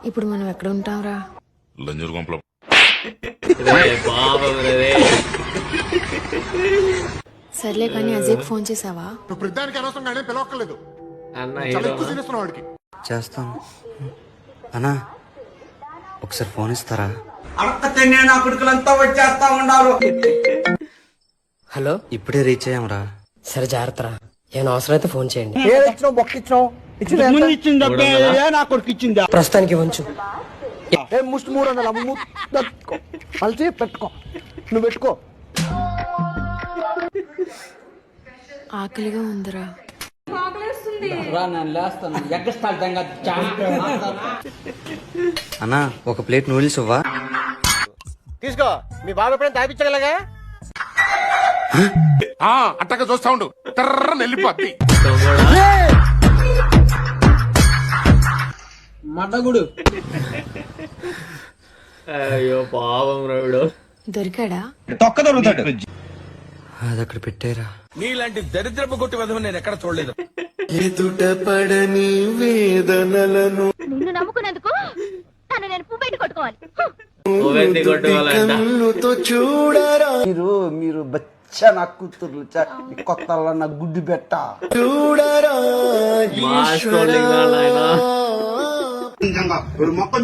ఇప్పుడు మనం ఎక్కడ ఉంటాంరా? లంజూరు గుంపలో. సర్లే కానీ అజయ్కి ఫోన్ చేసావా? నువ్వు ప్రతిదానికి అనవసరంగానే పిలవక్కర్లేదు. అన్న చాలా హీరో ఎక్కువ సీనిస్తున్నావు వాడికి. చేస్తాను అన్నా, ఒకసారి ఫోన్ ఇస్తారా? హలో, ఇప్పుడే రీచ్ అయ్యాంరా. సరే జాగ్రత్తరా. ఏమైనా అవసరం అయితే ఫోన్ చేయండి. ప్రస్తుతానికి ఉంచు. పెట్టుకో. ఆకలిగా ఉందిరా. అన్నా, ఒక ప్లేట్ నూడిల్స్ ఇవ్వా? తీసుకో. మీ బాబు ఎప్పుడైనా తాపించగలగా? అట్టగా చూస్తా ఉండు, తర్ర వెళ్ళిపోద్ది. మడ్డగుడు. అయ్యో పాపం రావుడు. దొరికాడా? అది అక్కడ పెట్టారా? నీలాంటి దరిద్రపు కొట్టి వధవు నేను ఎక్కడ చూడలేదు. ఎదుట పడని వేదనలను నిన్ను నమ్ముకున్నందుకు తను నేను పువ్వు బయట కొట్టుకోవాలి. కన్నుతో చూడరా, మీరు బచ్చ నా కూతుర్లు కొత్త నా గుడ్డు పెట్ట చూడరా ఈశ్వరా. మొత్తం